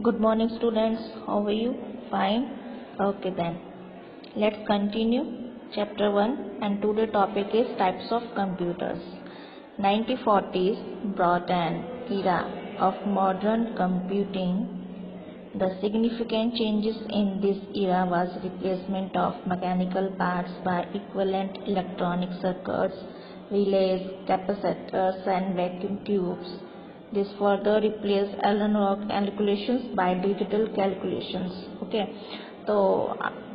Good morning, students. How are you? Fine. Okay, then. Let's continue. Chapter 1 and today topic is types of computers. 1940s brought an era of modern computing. The significant changes in this era was replacement of mechanical parts by equivalent electronic circuits, relays, capacitors and vacuum tubes. This further replaced analog calculations by digital calculations. Okay, तो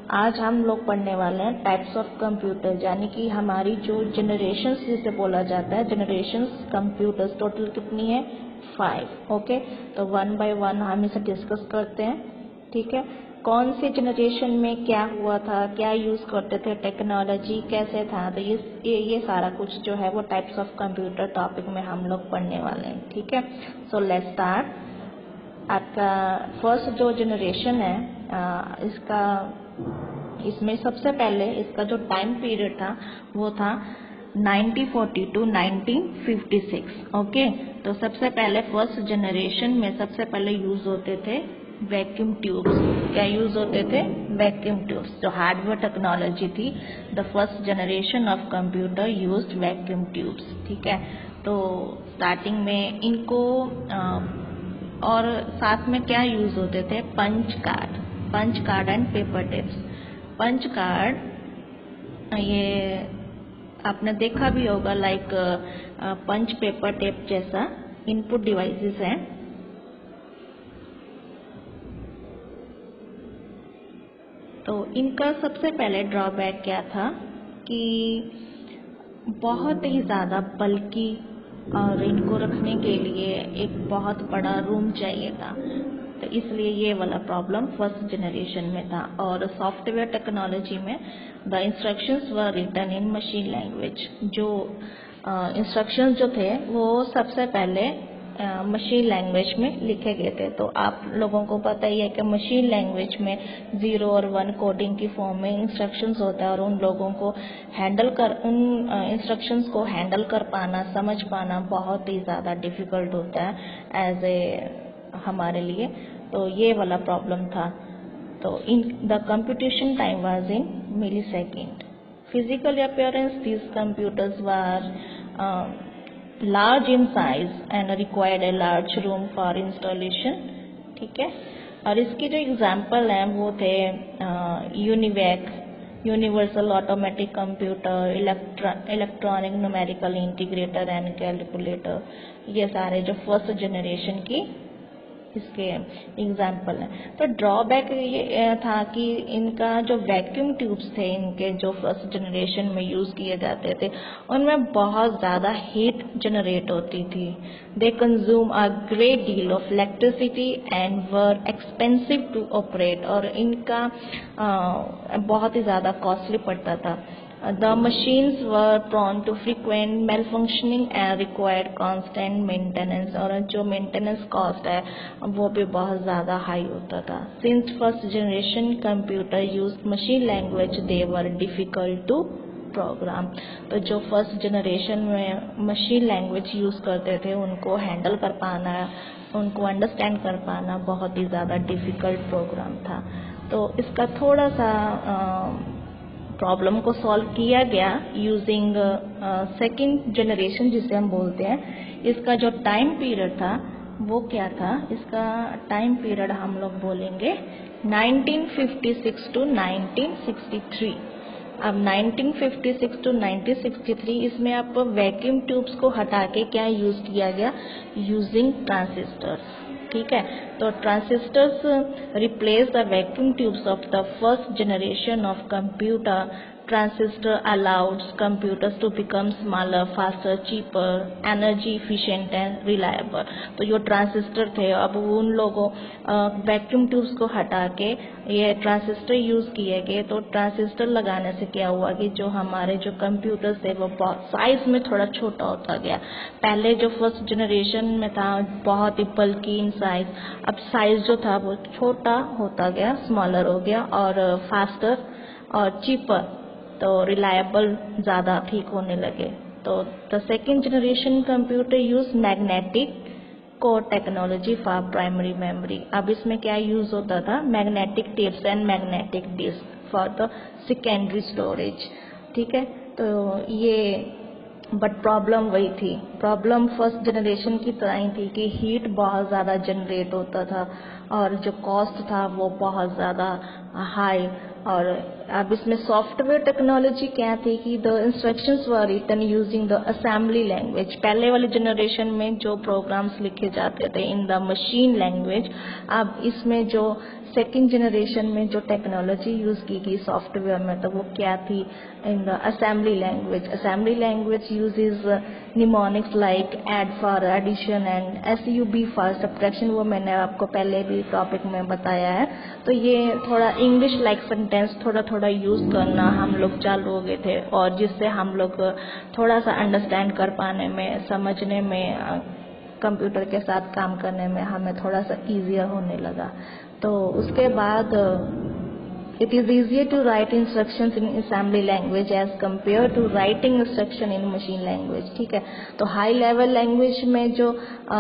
आज हम लोग पढ़ने वाले हैं types of computer, यानी कि हमारी जो जनरेशन्स जिसे बोला जाता है, जनरेशन्स कंप्यूटर्स टोटल कितनी है 5. ओके, तो वन बाय वन हम इसे डिस्कस करते हैं. ठीक है, कौन से जनरेशन में क्या हुआ था, क्या यूज़ करते थे, टेक्नोलॉजी कैसे था, तो ये सारा कुछ जो है वो टाइप्स ऑफ कंप्यूटर टॉपिक में हम लोग पढ़ने वाले हैं. ठीक है, सो लेट्स स्टार्ट. आपका फर्स्ट जो जनरेशन है इसमें सबसे पहले इसका जो टाइम पीरियड था वो था 1940 to 1956. ओके, तो सबसे पहले फर्स्ट जनरेशन में सबसे पहले यूज होते थे वैक्यूम ट्यूब्स. क्या यूज होते थे? Vacuum tubes. जो हार्डवेयर टेक्नोलॉजी थी, the first generation of computer used vacuum tubes. ठीक है, तो स्टार्टिंग में इनको और साथ में क्या यूज होते थे? Punch card and paper tapes. Punch card ये आपने देखा भी होगा, लाइक पंच पेपर टेप जैसा इनपुट डिवाइसेस हैं. तो इनका सबसे पहले ड्रॉबैक क्या था कि बहुत ही ज़्यादा बल्कि और इनको रखने के लिए एक बहुत बड़ा रूम चाहिए था, तो इसलिए ये वाला प्रॉब्लम फर्स्ट जनरेशन में था. और सॉफ्टवेयर टेक्नोलॉजी में the instructions were written in machine language. जो इंस्ट्रक्शंस जो थे वो सबसे पहले मशीन लैंग्वेज में लिखे गए थे. तो आप लोगों को पता ही है कि मशीन लैंग्वेज में 0 और 1 कोडिंग की फॉर्म में इंस्ट्रक्शंस होता है, और उन लोगों को उन इंस्ट्रक्शंस को हैंडल कर पाना, समझ पाना बहुत ही ज़्यादा डिफ़िकल्ट होता है एज ए हमारे लिए. तो ये वाला प्रॉब्लम था. तो in the computation time was in millisecond. Physical appearance this computers were large in size and required a large room for installation. ठीक है, और इसकी जो एग्जाम्पल हैं वो थे UNIVAC, universal automatic computer, electronic numerical integrator and calculator. ये सारे जो फर्स्ट जनरेशन की इसके एग्जाम्पल हैं. तो ड्रॉबैक ये था कि इनका जो वैक्यूम ट्यूब्स थे, इनके जो फर्स्ट जनरेशन में यूज़ किए जाते थे, उनमें बहुत ज़्यादा हीट जनरेट होती थी. They consume a great deal of electricity and were expensive to operate. और इनका बहुत ही ज़्यादा कॉस्टली पड़ता था. The machines were prone to frequent malfunctioning and required constant maintenance. और जो maintenance cost है वो भी बहुत ज़्यादा हाई होता था. Since first generation computer used machine language, they were difficult to program. तो जो फर्स्ट जनरेशन में मशीन लैंग्वेज यूज़ करते थे उनको हैंडल कर पाना, उनको अंडरस्टैंड कर पाना बहुत ही ज़्यादा डिफ़िकल्ट प्रोग्राम था. तो इसका थोड़ा सा प्रॉब्लम को सॉल्व किया गया यूजिंग सेकंड जनरेशन जिसे हम बोलते हैं. इसका जो टाइम पीरियड था वो क्या था? इसका टाइम पीरियड हम लोग बोलेंगे 1956 to 1963. अब 1956 to 1963 इसमें आप वैक्यूम ट्यूब्स को हटा के क्या यूज़ किया गया? Using transistors. ठीक है, तो transistors replace the vacuum tubes of the first generation of computer. Transistor allowed computers to become smaller, faster, cheaper, energy efficient and reliable. तो जो ट्रांसिस्टर थे अब उन लोगों वैक्यूम ट्यूब्स को हटा के ये ट्रांसिस्टर यूज़ किए गए. तो ट्रांसिस्टर लगाने से क्या हुआ कि जो हमारे जो कंप्यूटर्स थे वो साइज में थोड़ा छोटा होता गया. पहले जो फर्स्ट जनरेशन में था बहुत ही बल्कि इन साइज, अब साइज जो था वो छोटा होता गया, स्मॉलर हो गया, और फास्टर और चीपर, तो रिलायबल ज़्यादा ठीक होने लगे. तो the second generation computer use magnetic core technology for primary memory. अब इसमें क्या यूज होता था, magnetic tapes and magnetic disk for the secondary storage. ठीक है, तो ये बट प्रॉब्लम वही थी, प्रॉब्लम फर्स्ट जनरेशन की तरह ही थी कि हीट बहुत ज़्यादा जनरेट होता था और जो कॉस्ट था वो बहुत ज़्यादा हाई। और अब इसमें सॉफ्टवेयर टेक्नोलॉजी क्या थी कि the instructions were written using the assembly language. पहले वाली जनरेशन में जो प्रोग्राम्स लिखे जाते थे इन द मशीन लैंग्वेज, अब इसमें जो सेकेंड जनरेशन में जो टेक्नोलॉजी यूज़ की गई सॉफ्टवेयर में, तो वो क्या थी, in the assembly language. Assembly language uses mnemonics like add for addition and SUB for subtraction, वो मैंने आपको पहले भी टॉपिक में बताया है। तो ये थोड़ा इंग्लिश लाइक सेंटेंस थोड़ा थोड़ा यूज़ करना हम लोग चालू हो गए थे, और जिससे हम लोग थोड़ा सा अंडरस्टैंड कर पाने में, समझने में, कंप्यूटर के साथ काम करने में हमें थोड़ा सा ईजियर होने लगा। तो उसके बाद it is easier to write instructions in assembly language as compare to writing instruction in machine language. ठीक है, तो हाई लेवल लैंग्वेज में जो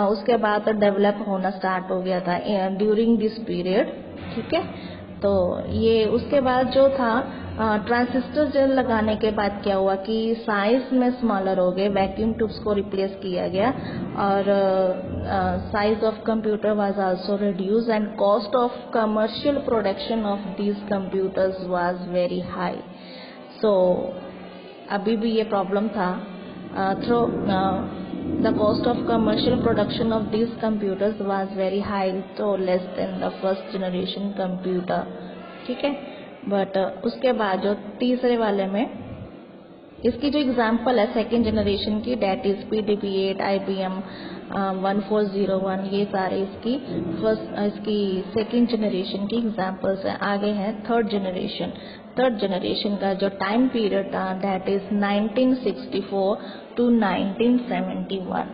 उसके बाद डेवलप होना स्टार्ट हो गया था ड्यूरिंग दिस पीरियड। ठीक है, तो ये उसके बाद जो था ट्रांजिस्टर जेल लगाने के बाद क्या हुआ कि साइज में स्मॉलर हो गए, वैक्यूम ट्यूब्स को रिप्लेस किया गया, और size of computer was also reduce and cost of commercial production of these computers was very high. So अभी भी ये प्रॉब्लम था, through the cost of commercial production of these computers was very high, तो less than the first generation computer. ठीक है, but उसके बाद जो तीसरे वाले में, इसकी जो एग्जांपल है सेकेंड जनरेशन की, डेट इज PDP-8, IBM 1401, ये सारे इसकी सेकेंड जनरेशन की एग्जांपल्स हैं। आगे है थर्ड जनरेशन का जो टाइम पीरियड था, दैट इज 1964 to 1971।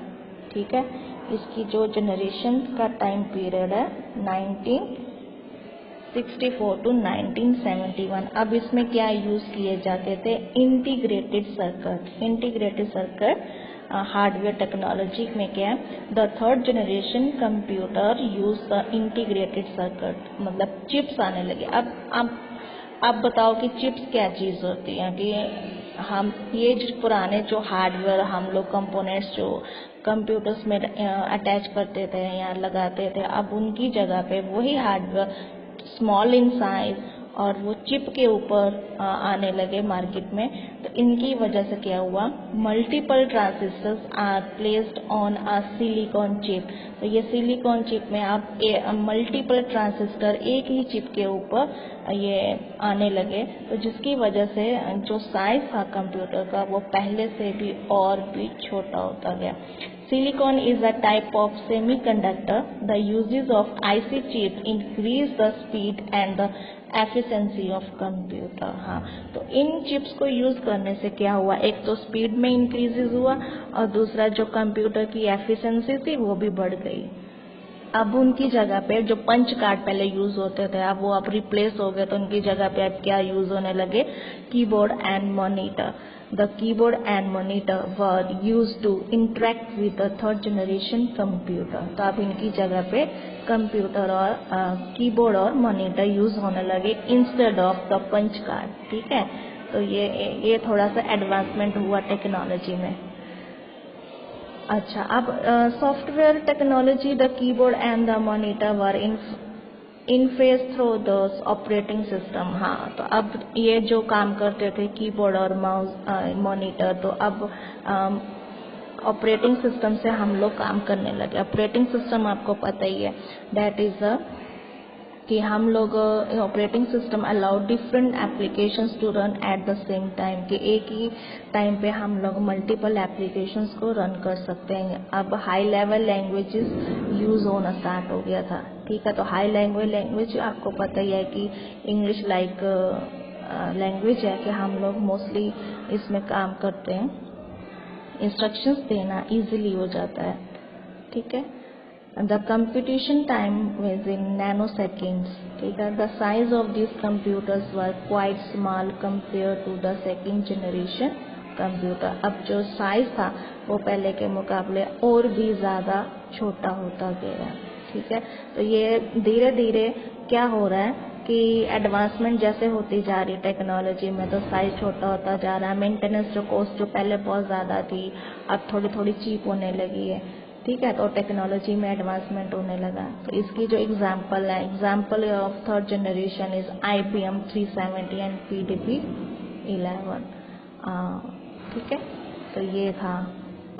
ठीक है, इसकी जो जनरेशन का टाइम पीरियड है 1964 to 1971। अब इसमें क्या यूज किए जाते थे, इंटीग्रेटेड सर्किट हार्डवेयर टेक्नोलॉजी में क्या है, the third generation computer use the integrated circuit, मतलब चिप्स आने लगे। अब बताओ कि चिप्स क्या चीज़ होती है, कि हम ये जो पुराने जो हार्डवेयर हम लोग कंपोनेंट्स जो कंप्यूटर्स में अटैच करते थे या लगाते थे, अब उनकी जगह पे वही हार्डवेयर स्मॉल इन साइज और वो चिप के ऊपर आने लगे मार्केट में। तो इनकी वजह से क्या हुआ, multiple transistors are placed on a silicon chip. तो ये सिलिकॉन चिप में आप मल्टीपल ट्रांजिस्टर एक ही चिप के ऊपर ये आने लगे, तो जिसकी वजह से जो साइज था कंप्यूटर का वो पहले से भी और भी छोटा होता गया। Silicon is a type of semiconductor. The uses of IC chip increase the speed and the efficiency of computer। हाँ, तो इन चिप्स को यूज करने से क्या हुआ, एक तो स्पीड में इंक्रीजेस हुआ और दूसरा जो कंप्यूटर की एफिशिएंसी थी वो भी बढ़ गई। अब उनकी जगह पे जो पंच कार्ड पहले यूज होते थे, अब वो अब रिप्लेस हो गए, तो उनकी जगह पे अब क्या यूज होने लगे, keyboard and monitor. The keyboard and monitor were use to interact with the third generation computer. तो अब इनकी जगह पे कंप्यूटर और कीबोर्ड और मॉनिटर यूज होने लगे instead of the punch card. ठीक है, तो ये थोड़ा सा एडवांसमेंट हुआ टेक्नोलॉजी में। अच्छा, अब software technology, the keyboard and the monitor were in face through the operating system. हाँ, तो अब ये जो काम करते थे कीबोर्ड और माउस मॉनिटर, तो अब ऑपरेटिंग सिस्टम से हम लोग काम करने लगे। ऑपरेटिंग सिस्टम आपको पता ही है, दैट इज कि हम लोग operating system allow different applications to run at the same time, कि एक ही टाइम पे हम लोग मल्टीपल एप्लीकेशंस को रन कर सकते हैं। अब हाई लेवल लैंग्वेजेस यूज होना स्टार्ट हो गया था। ठीक है, तो हाई लैंग्वेज आपको पता ही है कि इंग्लिश लाइक लैंग्वेज है कि हम लोग मोस्टली इसमें काम करते हैं, इंस्ट्रक्शंस देना इजीली हो जाता है। ठीक है, the computation time was in nanoseconds। ठीक है, the size of these computers were quite small compared to the second generation computer। अब जो साइज था वो पहले के मुकाबले और भी ज़्यादा छोटा होता गया। ठीक है, तो ये धीरे धीरे क्या हो रहा है कि एडवांसमेंट जैसे होती जा रही टेक्नोलॉजी में, तो साइज छोटा होता जा रहा है। मेंटेनेंस जो कॉस्ट जो पहले बहुत ज़्यादा थी, अब थोड़ी थोड़ी चीप होने लगी है। ठीक है, तो टेक्नोलॉजी में एडवांसमेंट होने लगा। तो इसकी जो एग्जांपल है, example of third generation is IBM 370 and PDP 11। ठीक है, तो ये था।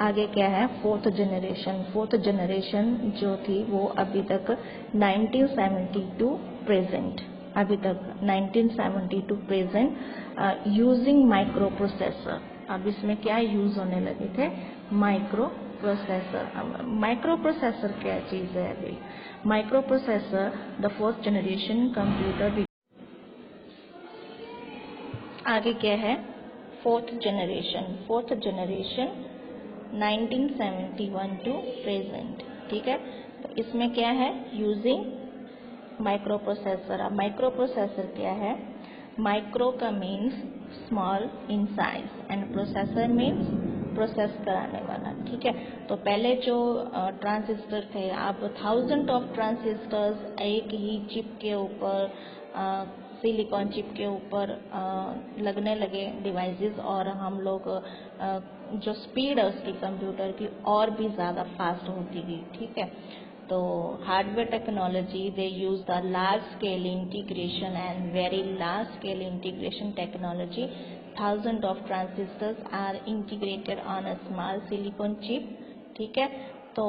आगे क्या है, फोर्थ जनरेशन। फोर्थ जनरेशन जो थी वो अभी तक 1972 प्रेजेंट, अभी तक 1972 प्रेजेंट यूजिंग माइक्रो प्रोसेसर। अब इसमें क्या यूज होने लगे थे, माइक्रो प्रोसेसर। माइक्रो प्रोसेसर क्या चीज़ है अभी, micro processor the fourth generation computer. आगे क्या है, fourth generation. Fourth generation 1971 to present. ठीक है, तो इसमें क्या है, यूजिंग माइक्रो प्रोसेसर। अब माइक्रो प्रोसेसर क्या है, माइक्रो का means small in size and processor means process कराने वाला। ठीक है, तो पहले जो ट्रांजिस्टर थे, अब थाउजेंड ऑफ ट्रांजिस्टर्स एक ही चिप के ऊपर, सिलिकॉन चिप के ऊपर लगने लगे डिवाइसेस, और हम लोग जो स्पीड है उसकी कंप्यूटर की और भी ज़्यादा फास्ट होती गई। ठीक है, तो hardware technology they use the large scale integration and very large scale integration technology. Thousand of transistors are integrated on a small silicon chip. ठीक है, तो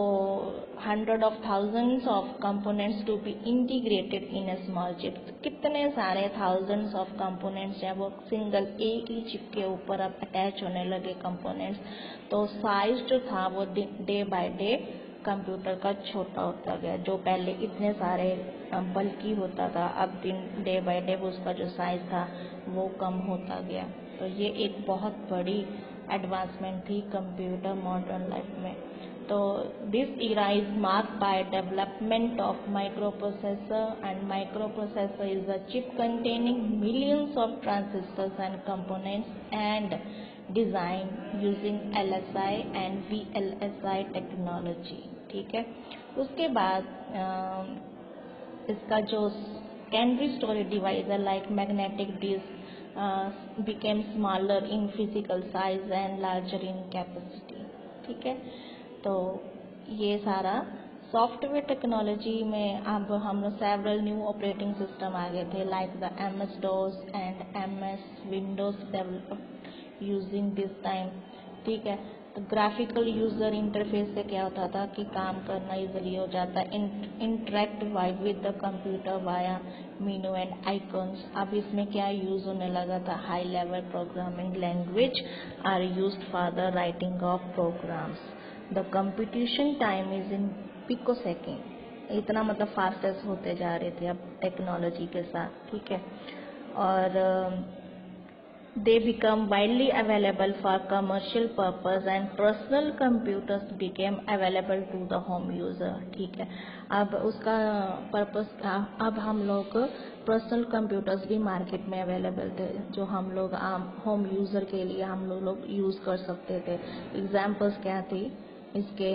hundred of thousands of components to be integrated in a small chip. कितने सारे thousands of components हैं वो single एक ही chip के ऊपर अब अटैच होने लगे कंपोनेंट्स। तो साइज जो था वो डे बाय डे कंप्यूटर का छोटा होता गया। जो पहले इतने सारे बल्कि होता था, अब डे बाय डे उसका जो साइज था वो कम होता गया। तो ये एक बहुत बड़ी एडवांसमेंट थी कंप्यूटर मॉडर्न लाइफ में। तो this era is marked by development of microprocessor, and microprocessor is a chip containing millions of transistors and components and designed using LSI and VLSI technology। ठीक है, उसके बाद इसका जो secondary storage device है like magnetic disk became smaller in physical size and larger in capacity। ठीक है, तो ये सारा सॉफ्टवेयर टेक्नोलॉजी में अब हम लोग सेवरल न्यू ऑपरेटिंग सिस्टम आ गए थे like the MS-DOS and MS Windows developed using this time. ठीक है, तो ग्राफिकल यूजर इंटरफेस से क्या होता था कि काम करना इजीली हो जाता है, interact with the computer via menu and icons. अब इसमें क्या यूज होने लगा था, high level programming language are used for the writing of programs. The computation time is in picosecond. इतना मतलब फास्टेस्ट होते जा रहे थे अब टेक्नोलॉजी के साथ। ठीक है, और they become widely available for commercial purpose and personal computers became available to the home user। ठीक है, अब उसका पर्पस, अब हम लोग पर्सनल कंप्यूटर्स भी मार्केट में अवेलेबल थे जो हम लोग आम होम यूज़र के लिए हम लोग यूज़ कर सकते थे। एग्जांपल्स क्या थी इसके,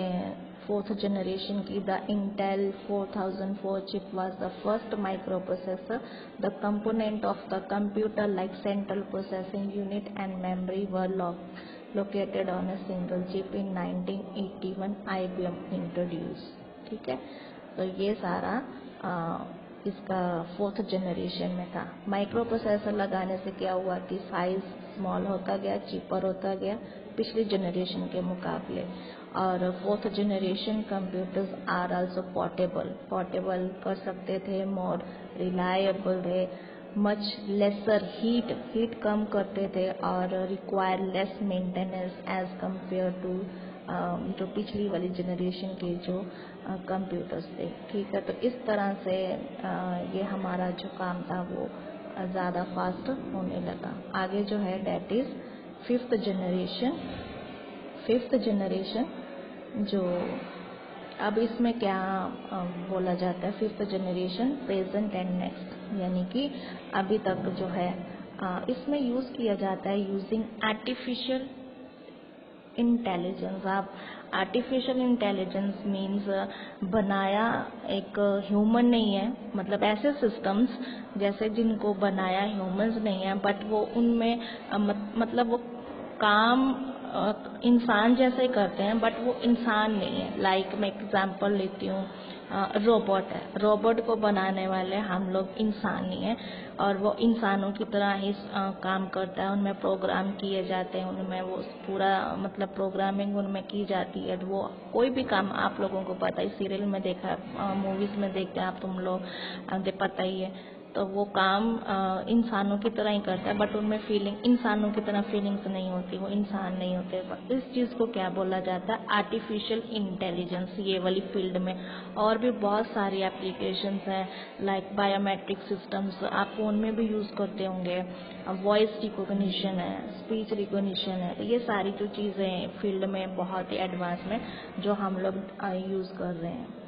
फोर्थ जनरेशन की the Intel 4004 chip was the first micro processor. The component of the computer like central processing unit and memory were located on a single chip in 1981 IBM introduce. ठीक है, तो ये सारा इसका फोर्थ जनरेशन में था। Micro processor लगाने से क्या हुआ कि साइज स्मॉल होता गया, चीपर होता गया पिछली जनरेशन के मुकाबले। और fourth generation computers are also portable कर सकते थे, मोर रिलायबल थे, मच लेसर हीट कम करते थे, और require less maintenance as compare to जो पिछली वाली जनरेशन के जो कंप्यूटर्स थे। ठीक है, तो इस तरह से ये हमारा जो काम था वो ज़्यादा फास्ट होने लगा। आगे जो है डेट इज़ फिफ्थ जनरेशन जो अब इसमें क्या बोला जाता है, fifth generation present and next, यानी कि अभी तक जो है इसमें यूज़ किया जाता है यूजिंग आर्टिफिशियल इंटेलिजेंस। आप आर्टिफिशियल इंटेलिजेंस मीन्स बनाया एक ह्यूमन नहीं है, मतलब ऐसे सिस्टम्स जैसे जिनको बनाया ह्यूमंस नहीं है, बट वो उनमें मतलब वो काम इंसान जैसे ही करते हैं, बट वो इंसान नहीं है। लाइक मैं एग्जांपल लेती हूँ, रोबोट है, रोबोट को बनाने वाले हम लोग इंसान ही हैं, और वो इंसानों की तरह ही काम करता है, उनमें प्रोग्राम किए जाते हैं, उनमें वो पूरा मतलब प्रोग्रामिंग उनमें की जाती है। वो कोई भी काम आप लोगों को पता है, सीरियल में देखा, मूवीज में देखते हैं आप तुम लोग, पता ही है। तो वो काम इंसानों की तरह ही करता है, बट उनमें फीलिंग इंसानों की तरह फीलिंग्स नहीं होती, वो इंसान नहीं होते। इस चीज़ को क्या बोला जाता है? Artificial intelligence. ये वाली फील्ड में और भी बहुत सारी एप्लीकेशंस हैं, लाइक बायोमेट्रिक सिस्टम्स आप फ़ोन में भी यूज़ करते होंगे, वॉइस रिकॉग्निशन है, स्पीच रिकॉग्निशन है। तो ये सारी जो चीज़ें फील्ड में बहुत ही एडवांस में जो हम लोग यूज़ कर रहे हैं।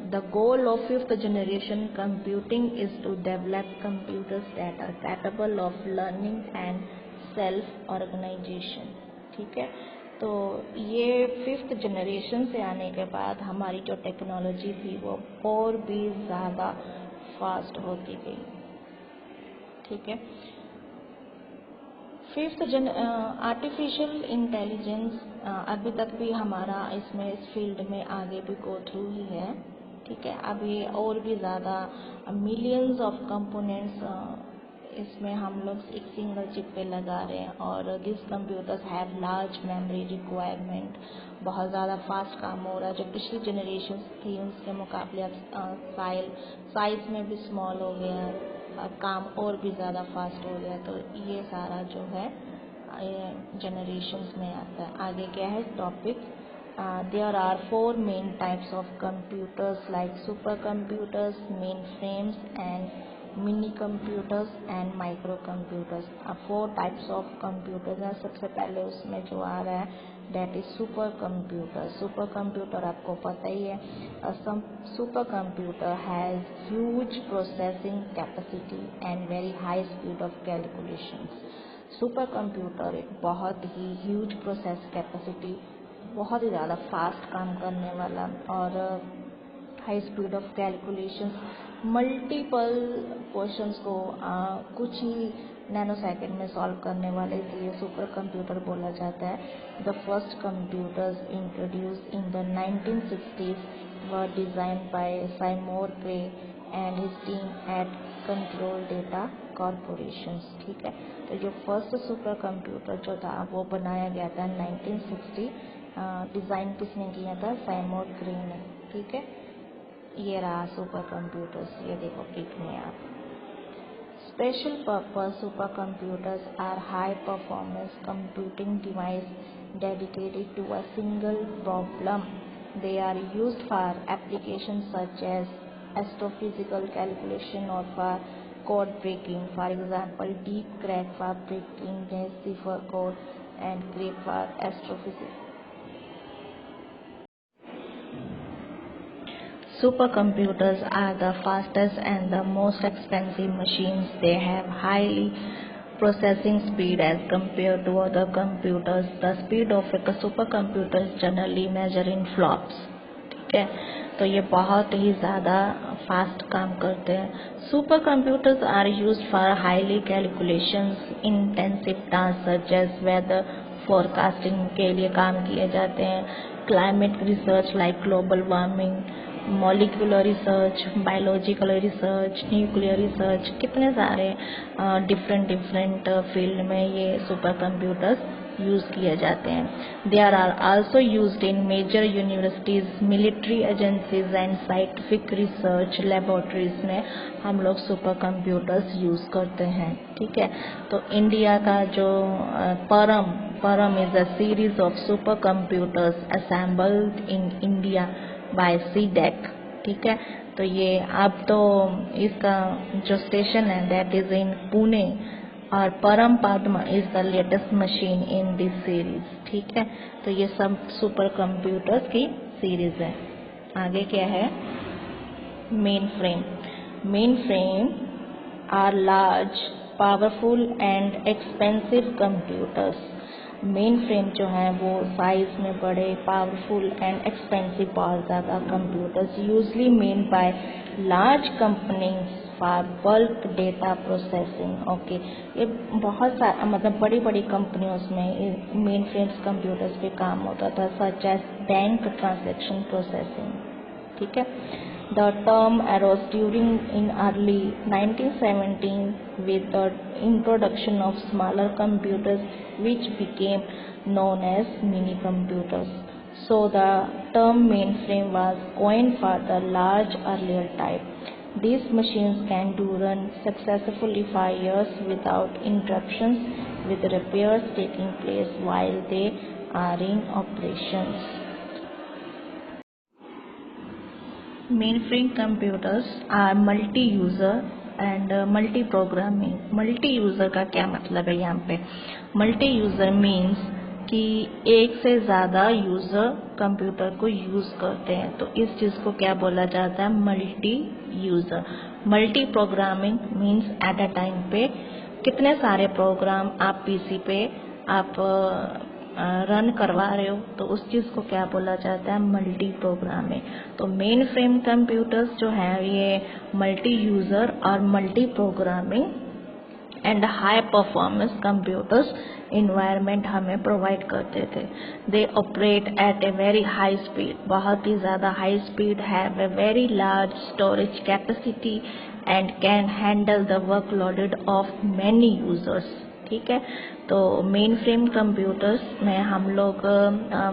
The goal of fifth generation computing is to develop computers that are capable of learning and self-organization। ठीक है, तो ये फिफ्थ जनरेशन से आने के बाद हमारी जो टेक्नोलॉजी थी वो और भी ज़्यादा फास्ट होती गई। ठीक है, आर्टिफिशियल इंटेलिजेंस अभी तक भी हमारा इसमें इस फील्ड में आगे भी गो थ्रू ही है। ठीक है, अभी और भी ज़्यादा मिलियंस ऑफ कंपोनेंट्स इसमें हम लोग एक सिंगल चिप पे लगा रहे हैं, और this computers have large memory requirement. बहुत ज़्यादा फास्ट काम हो रहा है, जो पिछली जनरेशन थी उसके मुकाबले अब साइज में भी स्मॉल हो गया है, अब काम और भी ज़्यादा फास्ट हो गया। तो ये सारा जो है जनरेशन्स में आता है। आगे क्या है topic? There are four main types of computers like supercomputers, mainframes and mini computers and microcomputers। अब 4 types of computers हैं। सबसे पहले उसमें जो आ रहा है that is supercomputer। supercomputer आपको पता ही है, supercomputer has huge processing capacity and very high speed of calculations। supercomputer एक बहुत ही huge process capacity, बहुत ही ज़्यादा फास्ट काम करने वाला, और high speed of calculation, multiple questions को कुछ ही नैनो सेकेंड में सॉल्व करने वाले, इसलिए सुपर कंप्यूटर बोला जाता है। The first computers introduce in the 1960s were design by Seymour Cray and his team at Control Data Corporation. ठीक है, तो जो फर्स्ट सुपर कंप्यूटर जो था वो बनाया गया था 1960। डिज़ाइन किसने किया था? साइमोर क्रे ने। ठीक है, ये रहा सुपर कंप्यूटर्स, ये देखो पिक में आप। Special purpose super computers are high performance computing device dedicated to a single problem. They are used for application such as astrophysical calculation और for code breaking, for example deep crack for breaking the cipher code and crack for astrophysics। Supercomputers are the fastest and the most expensive machines. They have highly processing speed as compared to other computers. The speed of a supercomputer is generally measured in flops। ठीक है, तो ये बहुत ही ज़्यादा fast काम करते हैं। Super computers are used for highly calculations intensive task such as weather forecasting के लिए काम किए जाते हैं, climate research like global warming, molecular research, biological research, nuclear research, कितने सारे डिफरेंट फील्ड में ये सुपर कंप्यूटर्स यूज़ किए जाते हैं। They are also used in major universities, military agencies and scientific research laboratories में हम लोग सुपर कंप्यूटर्स यूज़ करते हैं। ठीक है, तो इंडिया का जो परम is a series of super computers assembled in India by CDAC. ठीक है, तो ये अब तो इसका जो स्टेशन है दैट इज इन पुणे, और Param Padma is the latest machine in this series. ठीक है, तो ये सब सुपर कंप्यूटर्स की सीरीज है। आगे क्या है? Main frame. Main frame are large powerful and expensive computers. Main frame जो है वो साइज में बड़े, पावरफुल एंड एक्सपेंसिव बहुत ज़्यादा computers usually made by large companies for bulk data processing. Okay, ये बहुत सारा मतलब बड़ी बड़ी कंपनियों में मेन फ्रेम्स कंप्यूटर्स पे काम होता था, such as bank transaction processing. ठीक है, the term arose during in early 1917 with the introduction of smaller computers which became known as mini computers. So the term mainframe was coined for the large earlier type. These machines can do run successfully for years without interruptions, with repairs taking place while they are in operations. Mainframe computers are multi-user and multi-programming। multi-user का क्या मतलब है यहाँ पे? multi-user means कि एक से ज़्यादा यूज़र कंप्यूटर को यूज़ करते हैं, तो इस चीज़ को क्या बोला जाता है? Multi user. Multi programming means at a time पे कितने सारे प्रोग्राम आप पीसी पे आप रन करवा रहे हो, तो उस चीज़ को क्या बोला जाता है? Multi programming. तो मेन फ्रेम कंप्यूटर्स जो है ये मल्टी यूज़र और multi programming and high performance computers environment हमें प्रोवाइड करते थे। They operate at a very high speed, बहुत ही ज़्यादा high speed, have a very large storage capacity and can handle the workloaded of many users. ठीक है, तो main frame computers में हम लोग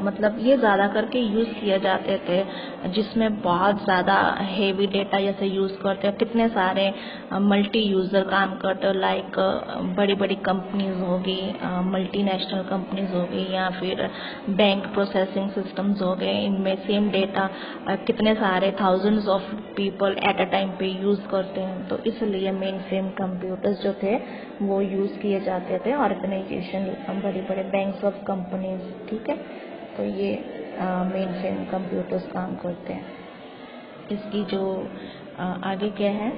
मतलब ये ज़्यादा करके यूज़ किए जाते थे जिसमें बहुत ज़्यादा हेवी डेटा जैसे यूज़ करते हैं, कितने सारे मल्टी यूज़र काम करते हो, लाइक बड़ी बड़ी कंपनीज होगी, मल्टीनेशनल कंपनीज होगी, या फिर बैंक प्रोसेसिंग सिस्टम्स हो गए, इनमें सेम डेटा कितने सारे thousands of people at a time पे यूज़ करते हैं, तो इसलिए मेन फ्रेम कंप्यूटर्स जो थे वो यूज़ किए जाते थे ऑर्गेनाइजेशन, बड़े बड़े बैंक्स ऑफ कंपनीज। ठीक है, तो ये मेन फ्रेम कंप्यूटर्स काम करते हैं। इसकी जो आगे क्या है,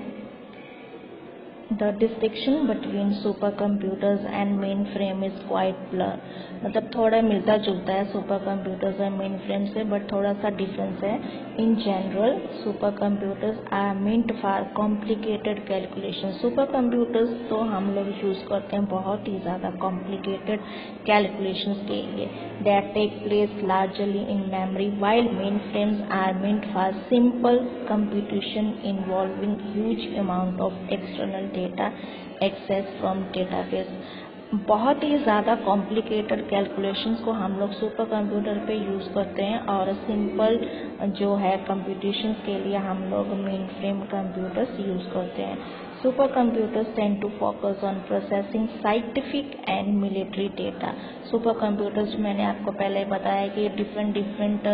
the distinction between super computers and main frame is quite blur. मतलब थोड़ा मिलता जुलता है सुपर कंप्यूटर्स और मेन फ्रेम से, बट थोड़ा सा डिफरेंस है। In general super computers are meant for complicated calculation. Super computers तो हम लोग यूज़ करते हैं बहुत ही ज़्यादा कॉम्प्लिकेटेड कैलकुलेशंस के लिए, that take place largely in memory, while main frames are meant for simple computation involving huge amount of external data access from database. बहुत ही ज़्यादा कॉम्प्लिकेटेड कैलकुलेशंस को हम लोग सुपर कंप्यूटर पे यूज़ करते हैं, और सिंपल जो है कंप्यूटेशंस के लिए हम लोग मेन फ्रेम कंप्यूटर्स यूज़ करते हैं। Super computers tend to focus on processing scientific and military data. Super computers मैंने आपको पहले बताया कि डिफरेंट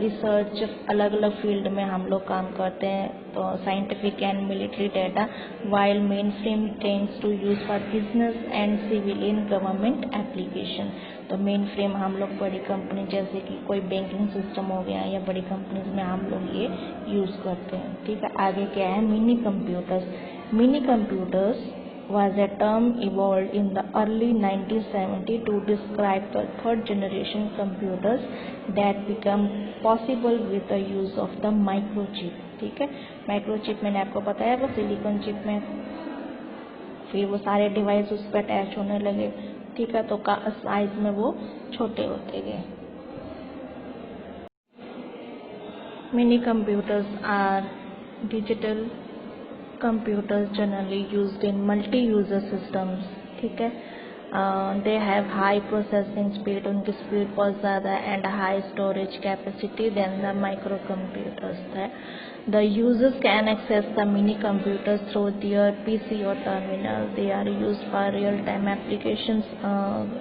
रिसर्च अलग अलग फील्ड में हम लोग काम करते हैं, तो scientific and military data, while main frame tends to use for business and civilian government application. तो मेन फ्रेम हम लोग बड़ी कंपनी जैसे कि कोई बैंकिंग सिस्टम हो गया या बड़ी कंपनीज में हम लोग ये यूज़ करते हैं। ठीक है, आगे क्या है, mini computers. Mini computers was a term evolved in the early 1970 to describe the third generation computers that become possible with the use of the microchip। ठीक है, माइक्रोचिप मैंने आपको बताया वो सिलिकॉन चिप में, फिर वो सारे डिवाइस उस पर अटैच होने लगे। ठीक है, तो साइज में वो छोटे होते गए। Mini computers are digital computers generally used in multi-user systems। ठीक है, they have high processing speed, उनकी स्पीड बहुत ज़्यादा है, and high storage capacity than the micro computers है। The users can access the mini computers through their PC or terminal। They are used for real time applications।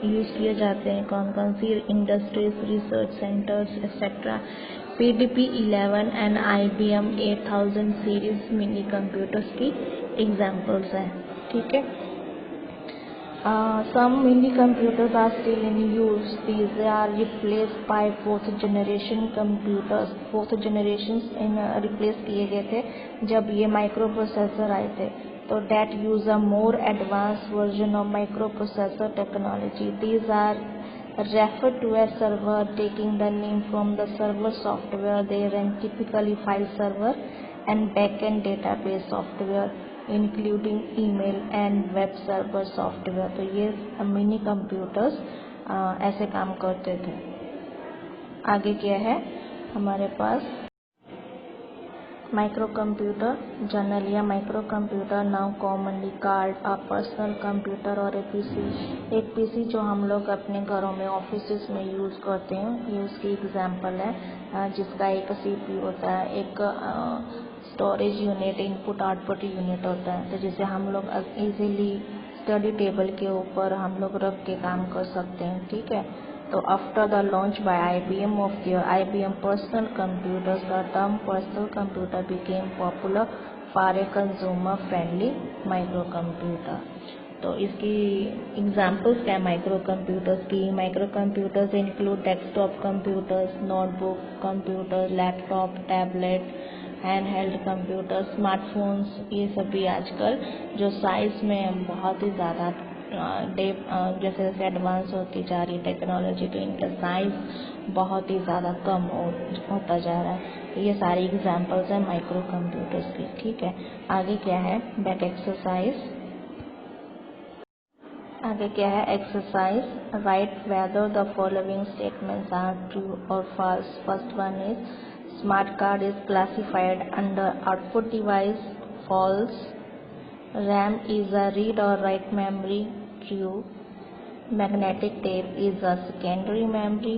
Use किए जाते हैं कौन कौन सी, industries, research centers etcetera. PDP-11 and IBM 8000 series mini computers की examples हैं। ठीक है, some mini computers are still in use। These are replaced by fourth generation computers। fourth generations replace किए गए थे जब ये माइक्रो प्रोसेसर आए थे। So that use a more advanced version of microprocessor technology. These are referred to as server, taking the name from the server software. They run typically file server and backend database software, including email and web server software. तो ये mini computers ऐसे काम करते थे. आगे क्या है हमारे पास microcomputer. Generally microcomputer now commonly called a personal computer और एक पीसी जो हम लोग अपने घरों में ऑफिस में यूज़ करते हैं. ये उसकी एग्जांपल है जिसका एक सीपीयू होता है, एक storage unit, input output unit होता है. तो जिसे हम लोग इजीली स्टडी टेबल के ऊपर हम लोग रख के काम कर सकते हैं. ठीक है. So after the launch by IBM of their IBM personal computers, the term personal computer became popular for a consumer-friendly microcomputer. तो इसकी एग्जाम्पल्स क्या माइक्रो कंप्यूटर्स की. Micro computers include desktop computers, notebook computer, laptop, tablet, hand held computer, smartphones. ये सभी आजकल जो size में बहुत ही ज़्यादा जैसे जैसे एडवांस होती जा रही टेक्नोलॉजी तो इनका साइज बहुत ही ज़्यादा कम होता जा रहा है. ये सारी एग्जांपल्स हैं माइक्रो कंप्यूटर्स की. ठीक है. आगे क्या है बैक एक्सरसाइज. आगे क्या है exercise. Write whether the following statements are true और false. First one is smart card is classified under output device. False. RAM is a read or write memory. True. Magnetic tape is a secondary memory.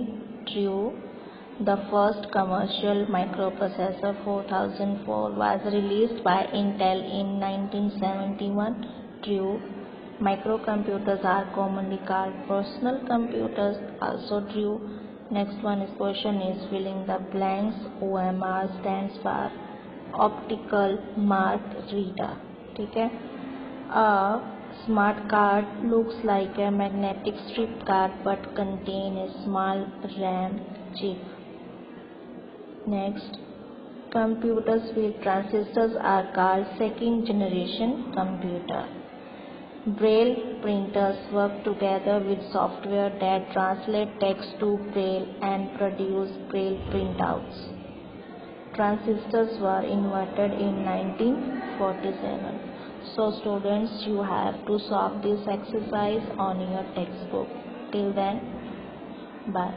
True. The first commercial microprocessor 4004 was released by Intel in 1971. True. Microcomputers are commonly called personal computers. Also true. Next one is question is filling the blanks. OMR stands for optical mark reader. ठीक है. A smart card looks like a magnetic strip card but contain a small RAM chip. Next, computers with transistors are called second generation computer. Braille printers work together with software that translate text to Braille and produce Braille printouts. Transistors were invented in 1947. So students, you have to solve this exercise on your textbook. Till then, bye.